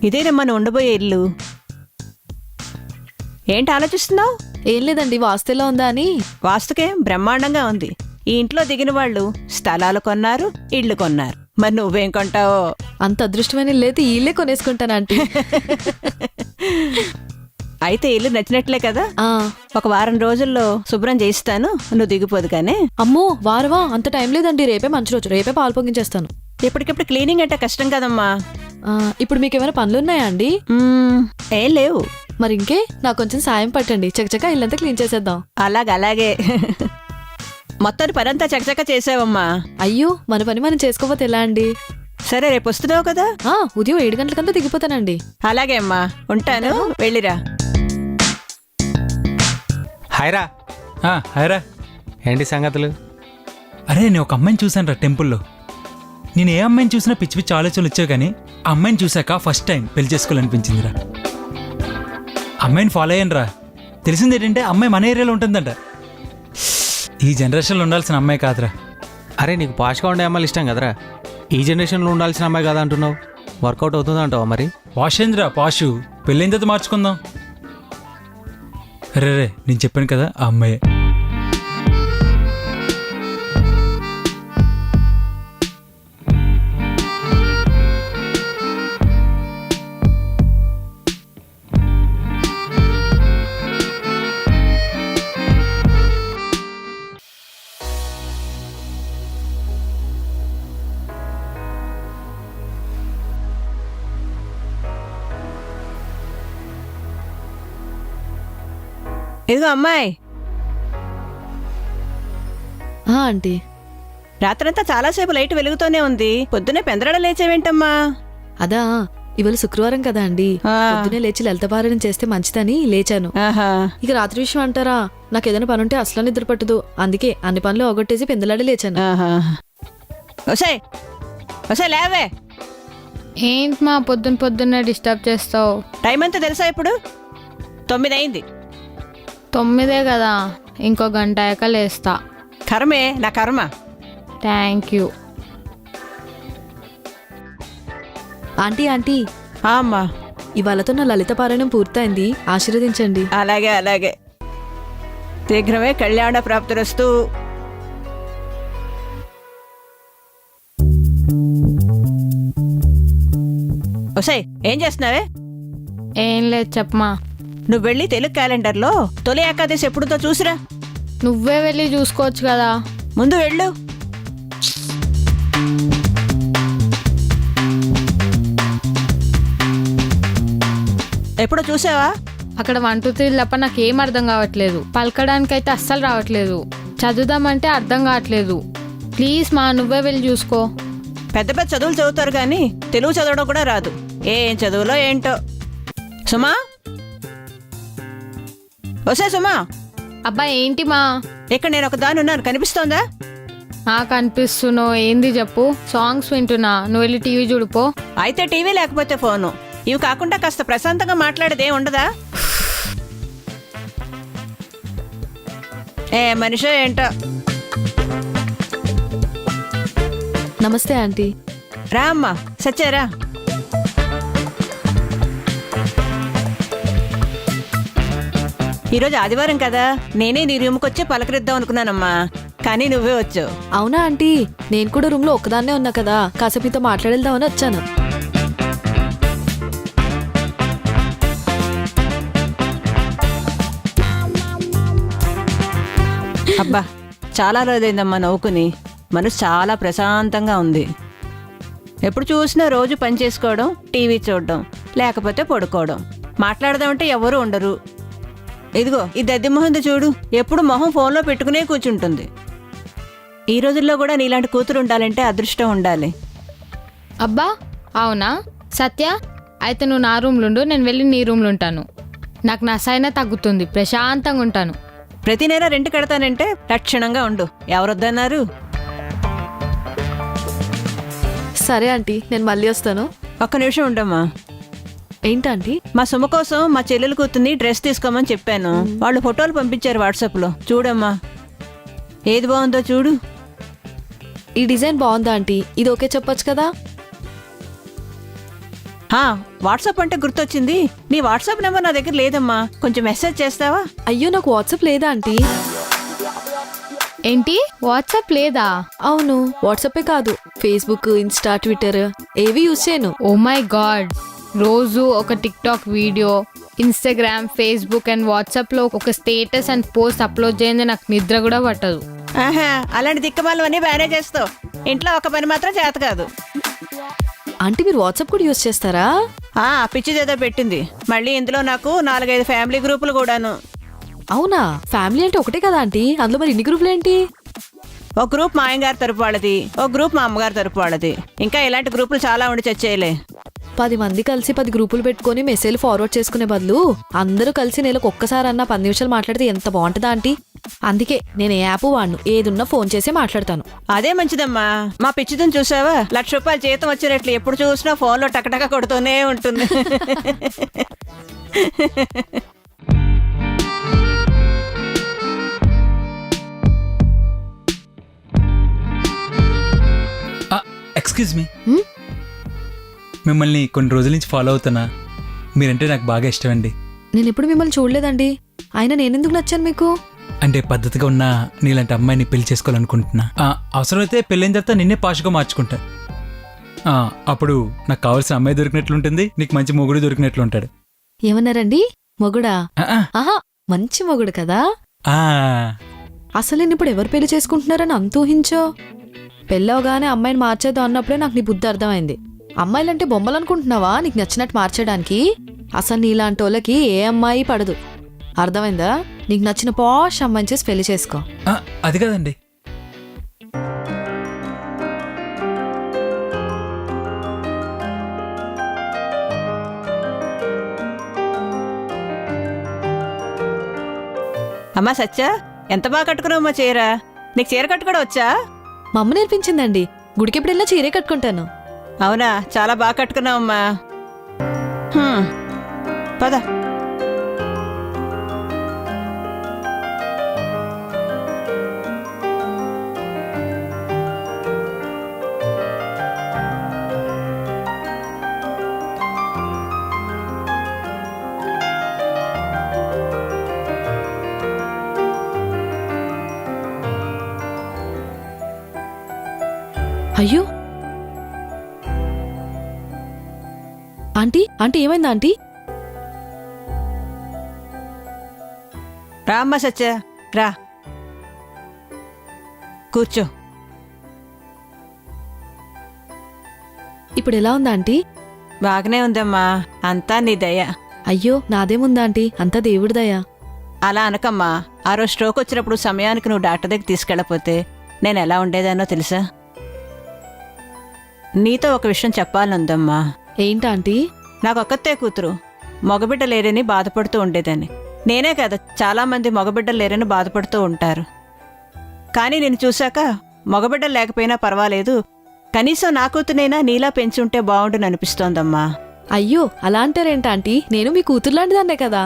ఇదేనమ్మా నువ్వు ఉండబోయే ఇల్లు. ఏంటి ఆలోచిస్తున్నావు? ఏం లేదండి, వాస్తు ఎలా ఉందా అని. వాస్తుకే బ్రహ్మాండంగా ఉంది. ఈ ఇంట్లో దిగిన వాళ్ళు స్థలాలు కొన్నారు, ఇళ్ళు కొన్నారు. మరి నువ్వేం కొంటావో? అంత అదృష్టమైన లేదు, ఈ ఇల్లే కొనేసుకుంటాను ఆంటీ. అయితే ఇల్లు నచ్చినట్లే కదా. ఆ, ఒక వారం రోజుల్లో శుభ్రం చేయిస్తాను, నువ్వు దిగిపోదు కానీ. అమ్మో వారవా, అంత టైం లేదండి. రేపే మంచి రోజు, రేపే పాలు పొంగించేస్తాను. ఇప్పటికిప్పుడు క్లీనింగ్ అంటే కష్టం కదమ్మా. ఇప్పుడు మీకేమైనా పనులున్నాయా అండి? ఏం లేవు. మరి ఇంకే, నాకు కొంచెం సాయం పట్టండి, చకచక ఇల్లంతా క్లీన్ చేసేద్దాం. అలాగే మొత్తం పనంతా చకచక చేసావమ్మా. అయ్యో, మన పని మనం చేసుకోకపోతే ఎలా అండి? సరే, రేపు వస్తున్నావు కదా. ఉదయం 7 గంటలకంతా దిగిపోతానండి. అలాగే అమ్మా, ఉంటాను, వెళ్ళిరా. హాయ్రా. హాయ్రా. ఏంటి సంగతులు? అరే నేను ఒక అమ్మాయిని చూశాను రా టెంపుల్లో. నేను ఏ అమ్మాయిని చూసినా పిచ్చి పిచ్చి ఆలోచనలు వచ్చావు, కానీ ఆ అమ్మాయిని చూశాక ఫస్ట్ టైం పెళ్లి చేసుకోవాలనిపించిందిరా. అమ్మాయిని ఫాలో అయ్యాను రా. తెలిసింది ఏంటంటే అమ్మాయి మన ఏరియాలో ఉంటుందంట. ఈ జనరేషన్లో ఉండాల్సిన అమ్మాయి కాదురా. అరే నీకు పాష్గా ఉండే అమ్మాయిలు ఇష్టం కదరా. ఈ జనరేషన్లో ఉండాల్సిన అమ్మాయి కదా అంటున్నావు. వర్కౌట్ అవుతుంది అంటావా మరి? పాష్ ఏందిరా పాషు, పెళ్ళైన తర్వాత మార్చుకుందాం. రే నేను చెప్పాను కదా ఆ అమ్మాయి. ఇదిగో అమ్మాయి, ఆంటీ, రాత్రంతా చాలాసేపు లైట్ వెలుగుతూనే ఉంది. పొద్దునే పెందరాడ లేచేవేంటమ్మా? అదా, ఇవాళ శుక్రవారం కదా అండి. పొద్దునే లేచి లలిత పారాయణం చేస్తే మంచిదని లేచాను. ఇక రాత్రి విషయం అంటారా, నాకు ఏదైనా పని ఉంటే అసలు నిద్ర పట్టదు. అందుకే అన్ని పనులు ఒగొట్టేసి పెందలాడే లేచాను. ఒసే లేవే. ఏంటి మా పొద్దున్నే డిస్టర్బ్ చేస్తావు? టైం అంతా తెలుసా? ఇప్పుడు 9 అయింది. 9 కదా, ఇంకో గంట అయ్యాక లేస్తా. కర్మే నా కర్మ. Thank you. ఆంటీ, అమ్మా, ఇవాళతో నా లలిత పారాయణం పూర్తయింది, ఆశీర్వదించండి. అలాగే శీఘ్రమే కళ్యాణ ప్రాప్తిరస్తు. ఒసే ఏం చేస్తున్నావే? ఏం లేదు చెప్పమా. నువ్వు వెళ్ళి తెలుగు క్యాలెండర్లో తొలి ఏకాదశి ఎప్పుడుతో చూసిరా. నువ్వే వెళ్ళి చూసుకోవచ్చు కదా. ముందు వెళ్ళు. ఎప్పుడో చూసావా? అక్కడ 1, 2, 3 తప్ప నాకేం అర్థం కావట్లేదు. పలకడానికైతే అస్సలు రావట్లేదు. చదువుదామంటే అర్థం కావట్లేదు. ప్లీజ్ మా, నువ్వే వెళ్ళి చూసుకో. పెద్ద పెద్ద చదువులు చదువుతారు కానీ తెలుగు చదవడం కూడా రాదు. ఏం చదువులో ఏంటో. సుమా, వసే సుమా. అబ్బా ఏంటి మా? ఇక్కడ నేను ఒక దాని ఉన్నాను, కనిపిస్తోందా? కనిపిస్తున్నావు. ఏంది చెప్పు. సాంగ్స్ వింటున్నా, నువ్వు వెళ్ళి టీవీ చూడుపో. అయితే టీవీ లేకపోతే ఫోను. ఇవి కాకుండా కాస్త ప్రశాంతంగా మాట్లాడేదే ఉండదా? ఏ మనిషో ఏంటో. నమస్తే ఆంటీ. రా అమ్మా, సచ్చారా. ఈరోజు ఆదివారం కదా, నేనే నీ రూమ్కి వచ్చి పలకరిద్దాం అనుకున్నానమ్మా, కానీ నువ్వే వచ్చావు. అవునా ఆంటీ, నేను కూడా రూమ్ లో ఒక్కదాన్నే ఉన్నా కదా, కాసేపు మీతో మాట్లాడేద్దామని వచ్చాను. అబ్బా, చాలా రోజైందమ్మా నవ్వుకుని. మనసు చాలా ప్రశాంతంగా ఉంది. ఎప్పుడు చూసినా రోజు పని చేసుకోవడం, టీవీ చూడడం, లేకపోతే పడుకోవడం. మాట్లాడదామంటే ఎవరూ ఉండరు. ఇదిగో ఈ దద్ది మొహంది చూడు, ఎప్పుడు మొహం ఫోన్లో పెట్టుకునే కూర్చుంటుంది. ఈ రోజుల్లో కూడా నీలాంటి కూతురు ఉండాలంటే అదృష్టం ఉండాలి. అబ్బా అవునా సత్య? అయితే నువ్వు నా రూమ్లో ఉండు, నేను వెళ్ళి నీ రూమ్లో ఉంటాను. నాకు నసైనా తగ్గుతుంది, ప్రశాంతంగా ఉంటాను. ప్రతి నెల రెంట్ కడతానంటే లక్షణంగా ఉండు. ఎవరొద్దన్నారు? సరే ఆంటీ, నేను మళ్ళీ వస్తాను. ఒక్క నిమిషం ఉండమ్మా. ఏంటంటీ? మా సుమ కోసం మా చెల్లెలు కూతుర్ని డ్రెస్ తీసుకోమని చెప్పాను. వాళ్ళు ఫోటోలు పంపించారు వాట్సాప్లో. చూడమ్మా, ఏది బాగుందో చూడు. ఈ డిజైన్ బాగుందా ఆంటీ? ఇది ఓకే చెప్పొచ్చు కదా. వాట్సాప్ అంటే గుర్తొచ్చింది. నీ వాట్సాప్ నెంబర్ నా దగ్గర లేదమ్మా, కొంచెం మెసేజ్ చేస్తావా? అయ్యో నాకు వాట్సాప్ లేదా ఆంటీ? ఏంటి వాట్సాప్ లేదా? అవును, వాట్సాపే కాదు, ఫేస్బుక్, ఇన్స్టా, ట్విట్టర్ ఏవి యూజ్ చేయను. ఓ మై గాడ్, రోజు ఒక TikTok video, Instagram, Facebook and వాట్సాప్లో ఒక స్టేటస్ అండ్ పోస్ట్ అప్లోడ్ చేయండి, నాకు నిద్ర కూడా పట్టదు. ఆహా, అలాంటి దిక్కమాలవన్నీ బాగానే చేస్తావు. ఇంట్లో ఒక పని మాత్రం చేత కాదు. ఆంటీ మీరు వాట్సాప్ కూడా యూజ్ చేస్తారా? పిచ్చిదేదో పెట్టింది. మళ్ళీ ఇందులో నాకు 4-5 ఫ్యామిలీ గ్రూపులు కూడాను. అవునా, ఫ్యామిలీ అంటే ఒకటే కదా ఆంటీ, అందులో మరి ఇన్ని గ్రూపులు ఏంటి? ఒక గ్రూప్ మా ఆయనగారి తరపు వాళ్ళది, ఒక గ్రూప్ మా అమ్మగారి తరపు వాళ్ళది, ఇంకా ఇలాంటి గ్రూపులు చాలా ఉండి చచ్చేయలే. 10 మంది కలిసి 10 గ్రూపులు పెట్టుకుని మెసేజ్లు ఫార్వర్డ్ చేసుకునే బదులు అందరూ కలిసి నెలకు ఒక్కసారన్నా 10 నిమిషాలు మాట్లాడితే ఎంత బాగుంటుందా ఆంటీ? అందుకే నేను ఏ యాప్ వాడను, ఏదున్నా ఫోన్ చేసే మాట్లాడతాను. అదే మంచిదమ్మా. మా పిచ్చిదని చూసావా, ₹1,00,000 జీతం వచ్చినట్లు ఎప్పుడు చూసినా ఫోన్లో టకటక కొడుతూనే ఉంటుంది. ఎక్స్క్యూజ్ మీ, హ్మ్? మిమ్మల్ని కొన్ని రోజుల నుంచి ఫాలో అవుతున్నా. మీరంటే నాకు బాగా ఇష్టం అండి. నేను ఎప్పుడు మిమ్మల్ని చూడలేదండి, అయినా నేనెందుకు నచ్చాను మీకు? అంటే పద్ధతిగా ఉన్న నీలాంటి అమ్మాయిని పెళ్లి చేసుకోవాలనుకుంటున్నా. అవసరమైతే పెళ్ళైన తర్వాత నిన్నే పాషగా మార్చుకుంటా. అప్పుడు నాకు కావాల్సిన అమ్మాయి దొరికినట్లుంటుంది, నీకు మంచి మొగుడు దొరికినట్లుంటాడు. ఏమన్నారండి? మొగుడా? ఆ, ఆ, ఆహా, మంచి మొగుడు కదా. ఆ. అసలు నేను ఇప్పుడు ఎవరు పెళ్లి చేసుకుంటున్నారని అంత ఊహించో. పెళ్ళవగానే అమ్మాయిని మార్చేద్దాం అన్నప్పుడే నాకు నీ బుద్ధి అర్థమైంది. అమ్మాయిలంటే బొమ్మలు అనుకుంటున్నావా నీకు నచ్చినట్టు మార్చడానికి? అసలు నీలాంటి వాళ్ళకి ఏ అమ్మాయి పడదు, అర్థమైందా? నీకు నచ్చిన పాష్ అమ్మాయిని చేసి పెళ్లి చేసుకో. అది కదండి. అమ్మా సత్య, ఎంత బాగా కట్టుకున్నావమ్మా చీర. నీకు చీర కట్టుకోవడం వచ్చా? మా అమ్మ నేర్పించిందండి, గుడికి ఎప్పుడెళ్ళినా చీరే కట్టుకుంటాను. అవునా, చాలా బాగా కట్టుకున్నావమ్మా. పద. అయ్యో ఆంటీ, ఆంటీ ఏమైందా ఆంటీ? రా అమ్మా సత్య, రా కూర్చో. ఇప్పుడు ఎలా ఉందా ఆంటీ? బాగానే ఉందమ్మా, అంతా నీ దయ. అయ్యో నాదేముందా ఆంటీ, అంతా దేవుడి దయ. అలా అనకమ్మా. ఆ రోజు స్ట్రోక్ వచ్చినప్పుడు సమయానికి నువ్వు డాక్టర్ దగ్గర తీసుకెళ్ళకపోతే నేను ఎలా ఉండేదానో తెలుసా? నీతో ఒక విషయం చెప్పాలనుందమ్మా. ఏంటాంటీ? నాకొక్కతే కూతురు, మగబిడ్డ లేరని బాధపడుతూ ఉండేదాన్ని. నేనే కదా, చాలామంది మగబిడ్డలు లేరని బాధపడుతూ ఉంటారు. కానీ నేను చూశాక మగబిడ్డలు లేకపోయినా పర్వాలేదు, కనీసం నా కూతునైనా నీలా పెంచుంటే బాగుండుని అనిపిస్తోందమ్మా. అయ్యో అలా అంటారేంటాంటీ, నేను మీ కూతురులాంటిదాన్నే కదా.